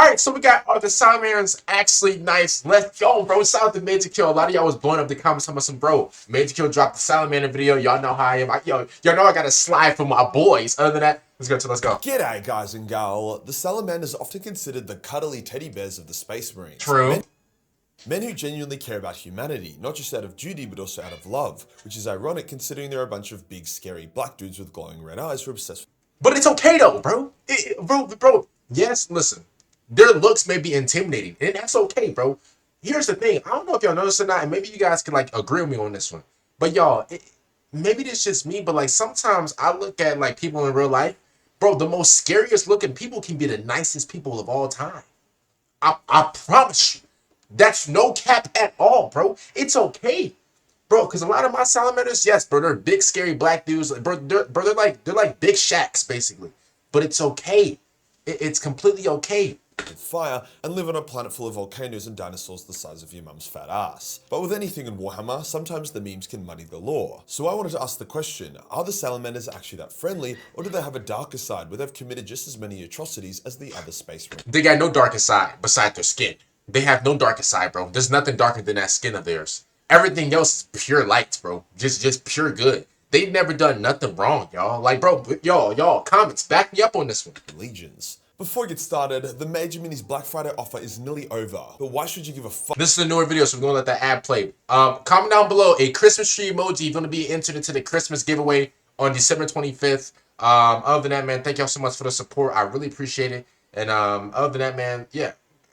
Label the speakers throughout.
Speaker 1: Alright, so we got the Salamanders actually nice. Let's go, bro. Shout out to Majorkill. A lot of y'all was blowing up the comments talking about some bro. Majorkill dropped the Salamander video. Y'all know how I am. Y'all know I got a slide for my boys. Other than that, let's go.
Speaker 2: G'day, guys and gal. The Salamanders are often considered the cuddly teddy bears of the Space Marines.
Speaker 1: True.
Speaker 2: Men who genuinely care about humanity, not just out of duty but also out of love, which is ironic considering they're a bunch of big scary black dudes with glowing red eyes who are obsessed with.
Speaker 1: But it's okay though, bro. Bro. Yes, listen. Their looks may be intimidating, and that's okay, bro. Here's the thing. I don't know if y'all noticed or not, and maybe you guys can like agree with me on this one. But y'all, maybe it's just me, but like sometimes I look at like people in real life, bro. The most scariest looking people can be the nicest people of all time. I promise you. That's no cap at all, bro. It's okay, bro. Because a lot of my salamanders, yes, bro, they're big, scary black dudes. Bro, they're like big shacks, basically. But it's okay. It's completely okay.
Speaker 2: Fire and live on a planet full of volcanoes and dinosaurs the size of your mum's fat ass. But with anything in Warhammer, sometimes the memes can muddy the lore. So I wanted to ask the question, are the Salamanders actually that friendly, or do they have a darker side where they've committed just as many atrocities as the other Space Marines?
Speaker 1: They got no darker side besides their skin. They have no darker side, bro. There's nothing darker than that skin of theirs. Everything else is pure light, bro. Just pure good. They've never done nothing wrong, y'all. Like, bro, y'all, comments, back me up on this one.
Speaker 2: Legions. Before we get started, the Major Minis Black Friday offer is nearly over, but why should you give a fuck?
Speaker 1: This is a newer video, so we're gonna let that ad play. Comment down below a Christmas tree emoji. You're gonna be entered into the Christmas giveaway on December 25th. Other than that, man, thank y'all so much for the support. I really appreciate it. And other than that, man, yeah.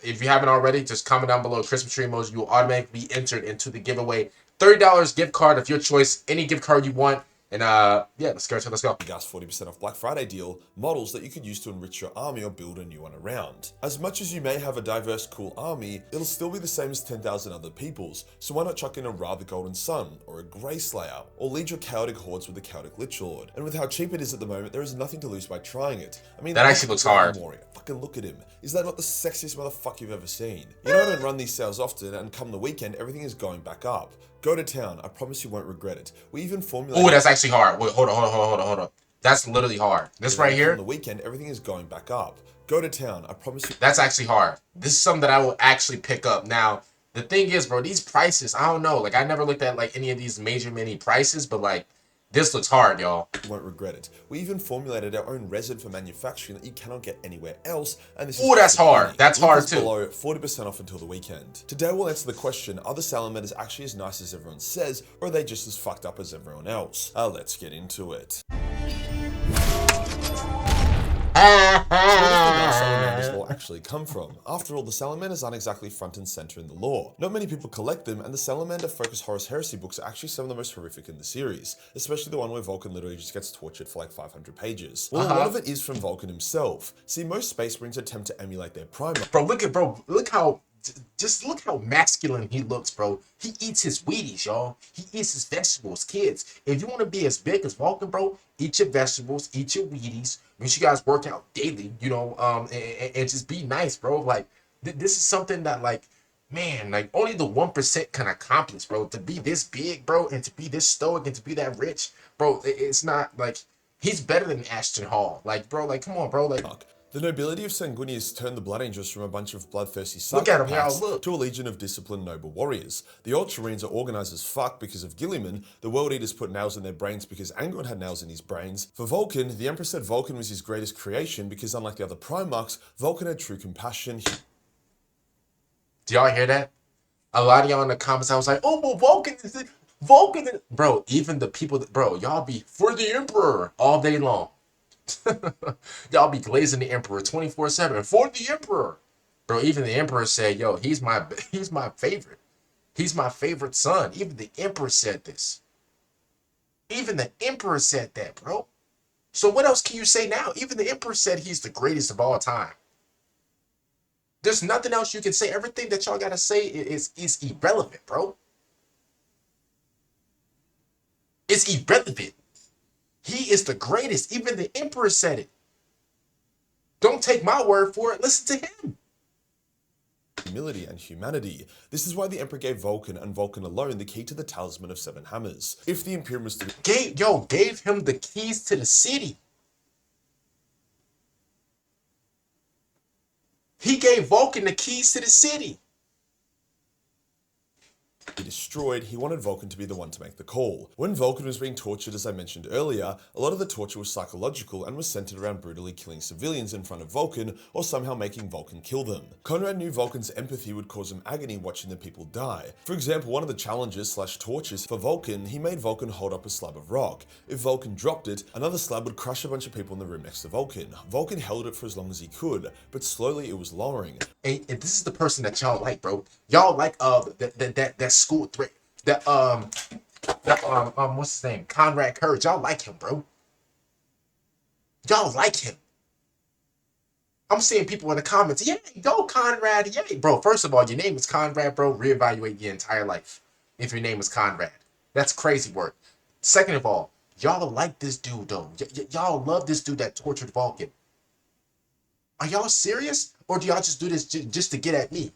Speaker 1: If you haven't already, just comment down below Christmas tree emoji. You will automatically be entered into the giveaway. $30 gift card of your choice. Any gift card you want. And yeah, let's go.
Speaker 2: Gas 40% off Black Friday deal, models that you could use to enrich your army or build a new one around. As much as you may have a diverse, cool army, it'll still be the same as 10,000 other people's, so why not chuck in a Ra the Golden Sun, or a Grey Slayer, or lead your chaotic hordes with the chaotic Lich Lord. And with how cheap it is at the moment, there is nothing to lose by trying it. I mean,
Speaker 1: that actually looks hard.
Speaker 2: Fucking look at him. Is that not the sexiest motherfucker you've ever seen? You know I don't run these sales often, and come the weekend, everything is going back up. Go to town. I promise you won't regret it. We even formulated...
Speaker 1: Oh, that's actually hard. Wait, hold on. That's literally hard. This right here...
Speaker 2: On the weekend, everything is going back up. Go to town. I promise you...
Speaker 1: That's actually hard. This is something that I will actually pick up. Now, the thing is, bro, these prices, I don't know. Like, I never looked at, like, any of these major mini prices, but, like, this looks hard, y'all.
Speaker 2: You won't regret it. We even formulated our own resin for manufacturing that you cannot get anywhere else, and this is...
Speaker 1: Oh, that's hard. That's hard, too.
Speaker 2: Below 40% off until the weekend. Today we'll answer the question, are the Salamanders actually as nice as everyone says, or are they just as fucked up as everyone else? Let's get into it. So where does the Salamanders lore actually come from? After all, the Salamanders aren't exactly front and center in the lore. Not many people collect them, and the Salamander-focused Horus Heresy books are actually some of the most horrific in the series, especially the one where Vulcan literally just gets tortured for like 500 pages. Well, a lot of it is from Vulcan himself. See, most Space Marines attempt to emulate their Primarchs.
Speaker 1: Just look how masculine he looks, bro. He eats his Wheaties, y'all. He eats his vegetables. Kids, if you want to be as big as Vulcan, bro, eat your vegetables, eat your Wheaties. Make sure you guys work out daily, you know, and just be nice, bro. Like, this is something that, like, man, like, only the 1% can accomplish, bro. To be this big, bro, and to be this stoic and to be that rich, bro, it's not, like, he's better than Ashton Hall. Like, bro, like, come on, bro, like...
Speaker 2: The nobility of Sanguinius turned the Blood Angels from a bunch of bloodthirsty
Speaker 1: psychopaths
Speaker 2: to a legion of disciplined noble warriors. The Ultramarines are organized as fuck because of Guilliman, the World Eaters put nails in their brains because Angron had nails in his brains. For Vulcan, the Emperor said Vulcan was his greatest creation because unlike the other Primarchs, Vulcan had true compassion.
Speaker 1: Do y'all hear that? A lot of y'all in the comments, I was like, oh, well, Vulcan, bro, even the people, bro, y'all be for the Emperor all day long. Y'all be glazing the Emperor 24/7 for the Emperor, bro. Even the Emperor said, "Yo, he's my favorite. He's my favorite son." Even the Emperor said this. Even the Emperor said that, bro. So what else can you say now? Even the Emperor said he's the greatest of all time. There's nothing else you can say. Everything that y'all gotta say is irrelevant, bro. It's irrelevant. He is the greatest. Even the Emperor said it. Don't take my word for it. Listen to him.
Speaker 2: Humility and humanity. This is why the Emperor gave Vulcan and Vulcan alone the key to the Talisman of 7 Hammers. If the Imperial was to...
Speaker 1: Gave him the keys to the city. He gave Vulcan the keys to the city.
Speaker 2: Destroyed, he wanted Vulcan to be the one to make the call. When Vulcan was being tortured, as I mentioned earlier, a lot of the torture was psychological and was centered around brutally killing civilians in front of Vulcan or somehow making Vulcan kill them. Conrad knew Vulcan's empathy would cause him agony watching the people die. For example, one of the challenges / tortures for Vulcan, he made Vulcan hold up a slab of rock. If Vulcan dropped it, another slab would crush a bunch of people in the room next to Vulcan. Vulcan held it for as long as he could, but slowly it was lowering.
Speaker 1: And this is the person that y'all like, bro. Y'all like that school threat. What's his name? Conrad Courage. Y'all like him, bro. Y'all like him. I'm seeing people in the comments, yeah, go Conrad, yeah, bro. First of all, your name is Conrad, bro. Reevaluate your entire life if your name is Conrad. That's crazy work. Second of all, y'all like this dude, though. Y'all love this dude that tortured Vulcan. Are y'all serious? Or do y'all just do this just to get at me?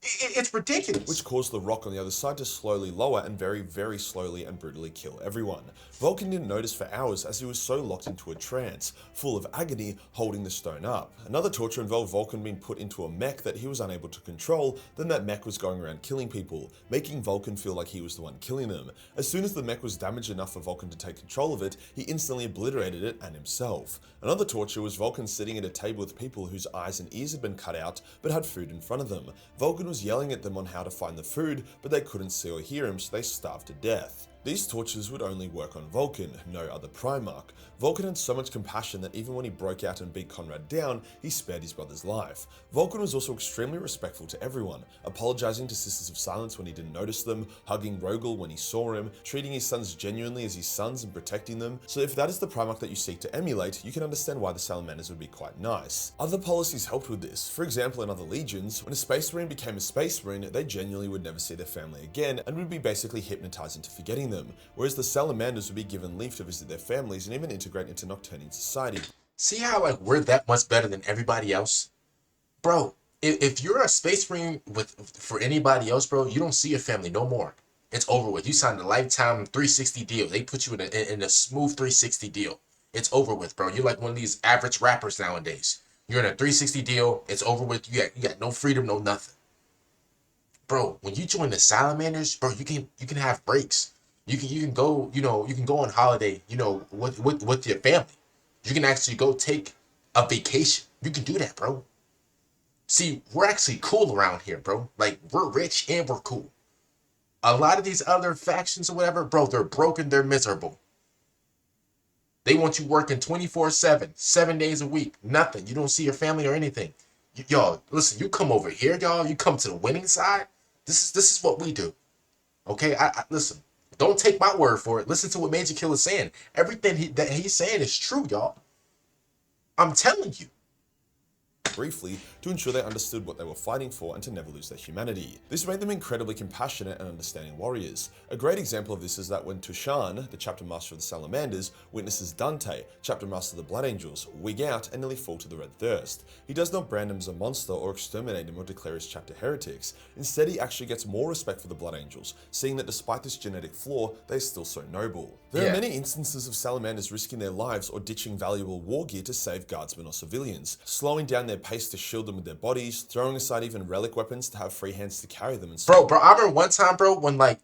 Speaker 1: It's ridiculous.
Speaker 2: Which caused the rock on the other side to slowly lower and very, very slowly and brutally kill everyone. Vulcan didn't notice for hours as he was so locked into a trance, full of agony, holding the stone up. Another torture involved Vulcan being put into a mech that he was unable to control, then that mech was going around killing people, making Vulcan feel like he was the one killing them. As soon as the mech was damaged enough for Vulcan to take control of it, he instantly obliterated it and himself. Another torture was Vulcan sitting at a table with people whose eyes and ears had been cut out, but had food in front of them. Vulcan was yelling at them on how to find the food, but they couldn't see or hear him, so they starved to death. These tortures would only work on Vulcan, no other Primarch. Vulcan had so much compassion that even when he broke out and beat Conrad down, he spared his brother's life. Vulcan was also extremely respectful to everyone, apologizing to Sisters of Silence when he didn't notice them, hugging Rogal when he saw him, treating his sons genuinely as his sons and protecting them. So if that is the Primarch that you seek to emulate, you can understand why the Salamanders would be quite nice. Other policies helped with this. For example, in other legions, when a Space Marine became a Space Marine, they genuinely would never see their family again and would be basically hypnotized into forgetting them, whereas the Salamanders would be given leave to visit their families and even integrate into Nocturnian society.
Speaker 1: See how like we're that much better than everybody else? Bro, if you're a Space Marine for anybody else, bro, you don't see your family no more. It's over with. You signed a lifetime 360 deal. They put you in a smooth 360 deal. It's over with, bro. You're like one of these average rappers nowadays. You're in a 360 deal. It's over with. You got no freedom, no nothing. Bro, when you join the Salamanders, bro, you can have breaks. You can go, you can go on holiday, with your family. You can actually go take a vacation. You can do that, bro. See, we're actually cool around here, bro. Like, we're rich and we're cool. A lot of these other factions or whatever, bro, they're broken, they're miserable. They want you working 24/7, 7 days a week, nothing. You don't see your family or anything. Y'all, listen, you come over here, y'all. You come to the winning side. This is what we do. Okay, listen. Don't take my word for it. Listen to what Majorkill is saying. Everything that he's saying is true, y'all. I'm telling you.
Speaker 2: Briefly, to ensure they understood what they were fighting for and to never lose their humanity. This made them incredibly compassionate and understanding warriors. A great example of this is that when Tushan, the chapter master of the Salamanders, witnesses Dante, chapter master of the Blood Angels, wig out and nearly fall to the Red Thirst. He does not brand him as a monster or exterminate him or declare his chapter heretics. Instead, he actually gets more respect for the Blood Angels, seeing that despite this genetic flaw, they're still so noble. There are many instances of Salamanders risking their lives or ditching valuable war gear to save guardsmen or civilians, slowing down their pace to shield them with their bodies, throwing aside even relic weapons to have free hands to carry them and stuff.
Speaker 1: Bro, I remember one time, bro, when it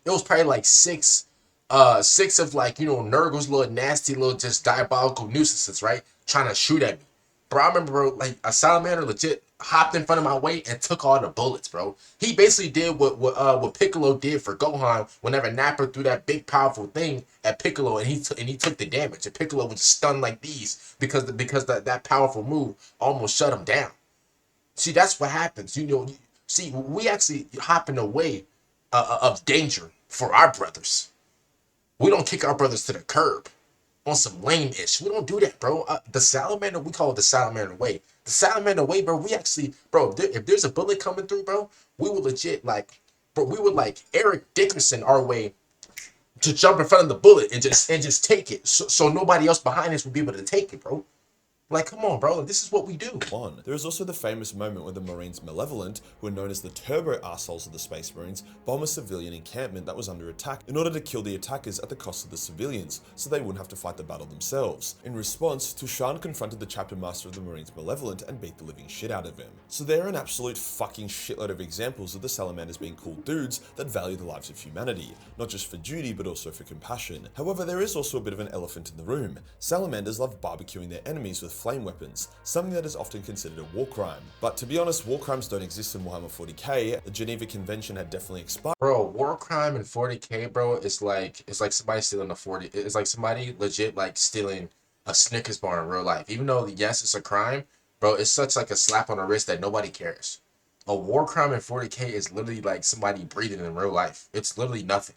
Speaker 1: was probably like six of like, Nurgle's little nasty little just diabolical nuisances, right? Trying to shoot at me. Bro, I remember, bro, like a Salamander legit hopped in front of my way and took all the bullets, bro. He basically did what Piccolo did for Gohan whenever Nappa threw that big powerful thing at Piccolo and he took the damage. And Piccolo was stunned like these because that powerful move almost shut him down. See, that's what happens. See, we actually hop in the way of danger for our brothers. We don't kick our brothers to the curb on some lame-ish. We don't do that, bro. The Salamander, we call it the Salamander way. The Salamander way, bro, we actually, bro, if there's a bullet coming through, bro, we would legit, we would like Eric Dickerson our way to jump in front of the bullet and just take it so nobody else behind us would be able to take it, bro. Like, come on, bro. This is what we do.
Speaker 2: on. There is also the famous moment where the Marines Malevolent, who are known as the turbo arseholes of the Space Marines, bomb a civilian encampment that was under attack in order to kill the attackers at the cost of the civilians, so they wouldn't have to fight the battle themselves. In response, Tushan confronted the chapter master of the Marines Malevolent and beat the living shit out of him. So there are an absolute fucking shitload of examples of the Salamanders being cool dudes that value the lives of humanity, not just for duty but also for compassion. However, there is also a bit of an elephant in the room. Salamanders love barbecuing their enemies with flame weapons, something that is often considered a war crime. But to be honest, war crimes don't exist in Warhammer 40k. The Geneva Convention had definitely expired.
Speaker 1: Bro, war crime in 40k, bro, it's like somebody stealing a 40. It's like somebody legit like stealing a Snickers bar in real life. Even though yes, it's a crime, bro, it's such like a slap on the wrist that nobody cares. A war crime in 40k is literally like somebody breathing in real life. It's literally nothing.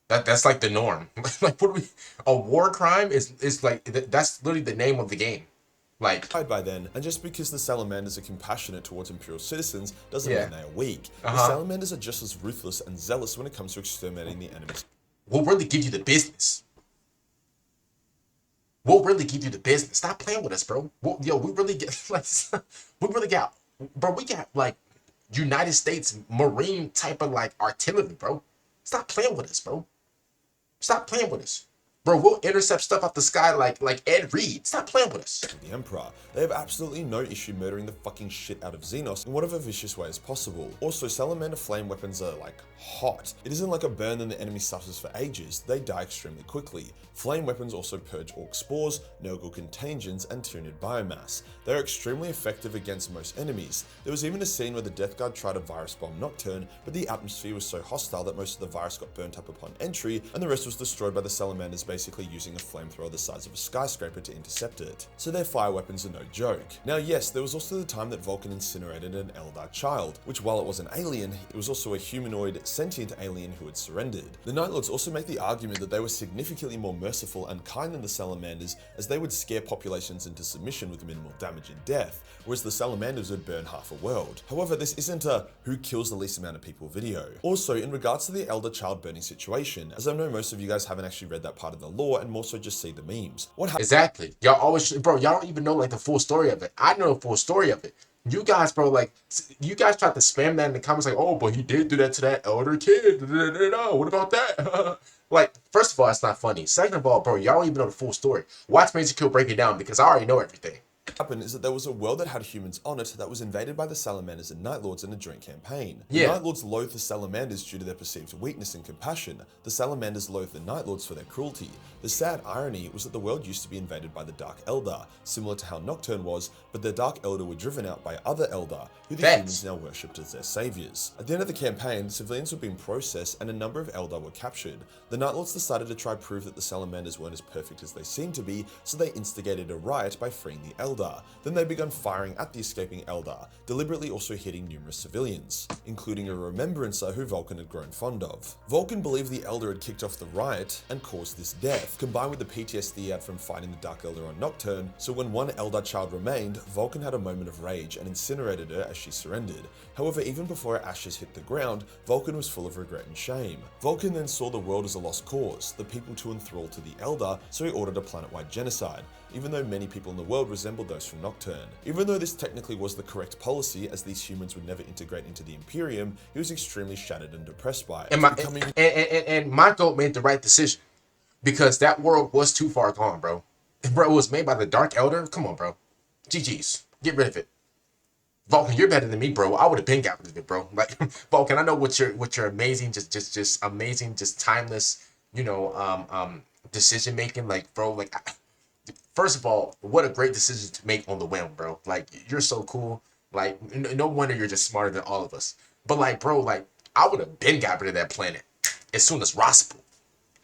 Speaker 1: That's like the norm. Like what do we? A war crime is like that's literally the name of the game. Like
Speaker 2: By then, and just because the Salamanders are compassionate towards Imperial citizens doesn't
Speaker 1: Yeah.
Speaker 2: mean they are weak. The
Speaker 1: Uh-huh.
Speaker 2: Salamanders are just as ruthless and zealous when it comes to exterminating the enemies.
Speaker 1: we'll really give you the business. We'll really give you the business. Stop playing with us, bro. We really get like we really got, bro. We got like United States Marine type of like artillery, bro. Stop playing with us, bro. Stop playing with us, bro. We'll intercept stuff off the sky like Ed Reed. Stop playing with us.
Speaker 2: The Emperor. They have absolutely no issue murdering the fucking shit out of Xenos in whatever vicious way as possible. Also, Salamander flame weapons are like hot. It isn't like a burn that the enemy suffers for ages, they die extremely quickly. Flame weapons also purge orc spores, Nurgle contagions, and Tyranid biomass. They are extremely effective against most enemies. There was even a scene where the Death Guard tried to virus bomb Nocturne, but the atmosphere was so hostile that most of the virus got burnt up upon entry, and the rest was destroyed by the Salamanders basically using a flamethrower the size of a skyscraper to intercept it. So their fire weapons are no joke. Now yes, there was also the time that Vulcan incinerated an Eldar child, which while it was an alien, it was also a humanoid, sentient alien who had surrendered. The Night Lords also make the argument that they were significantly more merciful and kind than the Salamanders, as they would scare populations into submission with minimal damage and death, whereas the Salamanders would burn half a world. However, this isn't a who kills the least amount of people video. Also, in regards to the Elder child burning situation, as I know most of you guys haven't actually read that part of the lore and more so just see the memes. What happened?
Speaker 1: Exactly. Y'all always, bro. Y'all don't even know like the full story of it. I know the full story of it. You guys, bro, like you guys tried to spam that in the comments, like, oh, but he did do that to that elder kid. What about that? Like, first of all, it's not funny. Second of all, bro, y'all don't even know the full story. Watch Majorkill break it down because I already know everything.
Speaker 2: Happened is that there was a world that had humans on it that was invaded by the Salamanders and Night Lords in a joint campaign. The
Speaker 1: Yeah.
Speaker 2: Night Lords loathed the Salamanders due to their perceived weakness and compassion. The Salamanders loathed the Night Lords for their cruelty. The sad irony was that the world used to be invaded by the Dark Eldar, similar to how Nocturne was, but the Dark Eldar were driven out by other Eldar, who the
Speaker 1: Facts.
Speaker 2: humans now worshipped as their saviors. At the end of the campaign, civilians were being processed and a number of Eldar were captured. The Night Lords decided to try prove that the Salamanders weren't as perfect as they seemed to be, so they instigated a riot by freeing the Eldar. Then they began firing at the escaping Eldar, deliberately also hitting numerous civilians, including a remembrancer who Vulcan had grown fond of. Vulcan believed the Eldar had kicked off the riot and caused this death, combined with the PTSD he had from fighting the Dark Eldar on Nocturne, so when one Eldar child remained, Vulcan had a moment of rage and incinerated her as she surrendered. However, even before her ashes hit the ground, Vulcan was full of regret and shame. Vulcan then saw the world as a lost cause, the people too enthralled to the Eldar, so he ordered a planet-wide genocide, even though many people in the world resembled those from Nocturne. Even though this technically was the correct policy, as these humans would never integrate into the Imperium, he was extremely shattered and depressed by it.
Speaker 1: And my goat made the right decision because that world was too far gone, bro. Bro, it was made by the Dark Elder. Come on, bro. GG's. Get rid of it. Vulcan, you're better than me, bro. I would have been got rid of it, bro. Like Vulcan, I know what your amazing, just amazing, just timeless, decision making. Like, bro, like. First of all, what a great decision to make on the whim, bro. Like, you're so cool. Like, no wonder you're just smarter than all of us. But, like, bro, like, I would have been got rid of that planet as soon as possible.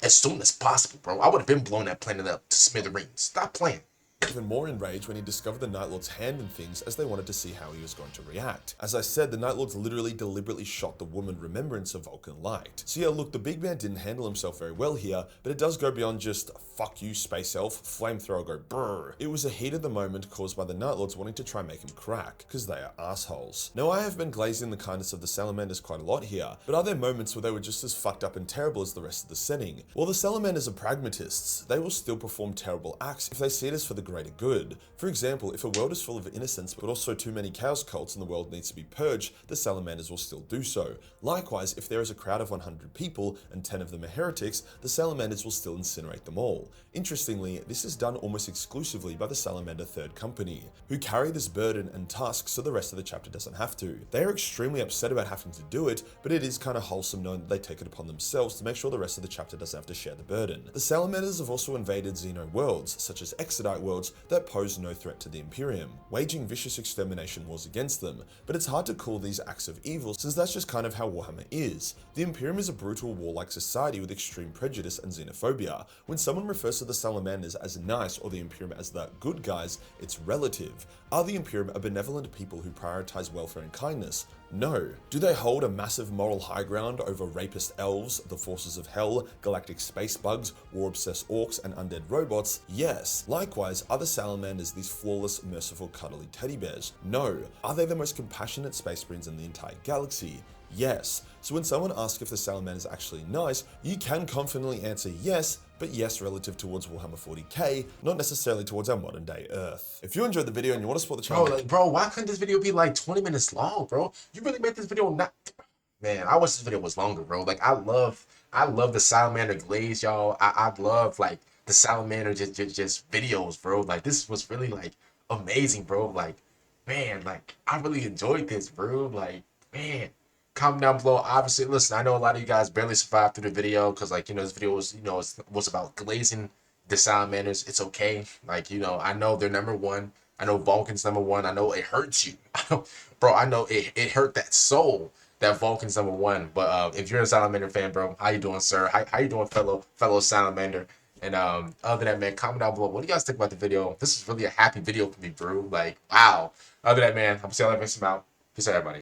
Speaker 1: As soon as possible, bro. I would have been blown that planet up to smithereens. Stop playing.
Speaker 2: Even more enraged when he discovered the Night Lord's hand and things, as they wanted to see how he was going to react. As I said, the Night Lords literally deliberately shot the woman remembrance of Vulcan liked. So yeah, look, the big man didn't handle himself very well here, but it does go beyond just fuck you space elf, flamethrower go brrr. It was a heat of the moment caused by the Night Lords wanting to try and make him crack, because they are assholes. Now I have been glazing the kindness of the Salamanders quite a lot here, but are there moments where they were just as fucked up and terrible as the rest of the setting? While the Salamanders are pragmatists, they will still perform terrible acts if they see it as for the greater good. For example, if a world is full of innocents but also too many chaos cults and the world needs to be purged, the Salamanders will still do so. Likewise, if there is a crowd of 100 people and 10 of them are heretics, the Salamanders will still incinerate them all. Interestingly, this is done almost exclusively by the Salamander Third Company, who carry this burden and task so the rest of the chapter doesn't have to. They are extremely upset about having to do it, but it is kind of wholesome knowing that they take it upon themselves to make sure the rest of the chapter doesn't have to share the burden. The Salamanders have also invaded Xeno worlds, such as Exodite worlds, that pose no threat to the Imperium, waging vicious extermination wars against them, but it's hard to call these acts of evil since that's just kind of how Warhammer is. The Imperium is a brutal warlike society with extreme prejudice and xenophobia. When someone refers to the Salamanders as nice or the Imperium as the good guys, it's relative. Are the Imperium a benevolent people who prioritize welfare and kindness? No. Do they hold a massive moral high ground over rapist elves, the forces of hell, galactic space bugs, war-obsessed orcs, and undead robots? Yes. Likewise, are the Salamanders these flawless, merciful, cuddly teddy bears? No. Are they the most compassionate space marines in the entire galaxy? Yes. So when someone asks if the Salamander is actually nice, you can confidently answer yes, but yes relative towards Warhammer 40k, not necessarily towards our modern day Earth. If you enjoyed the video and you want to support the channel,
Speaker 1: Bro, why couldn't this video be like 20 minutes long, bro? You really made this video not... Man, I wish this video was longer, bro. Like, I love the Salamander glaze, y'all. I love, like, the Salamander just videos, bro. Like, this was really, like, amazing, bro. Like, man, like, I really enjoyed this, bro. Like, man. Comment down below. Obviously, listen, I know a lot of you guys barely survived through the video because, like, this video was, was about glazing the Salamanders. It's okay. Like, I know they're number one. I know Vulcan's number one. I know it hurts you. Bro, I know it hurt that soul that Vulcan's number one. But if you're a Salamander fan, bro, how you doing, sir? How you doing, fellow Salamander? And other than that, man, comment down below. What do you guys think about the video? This is really a happy video for me, bro. Like, wow. Other than that, man, I'm gonna see y'all next time out. Peace out, everybody.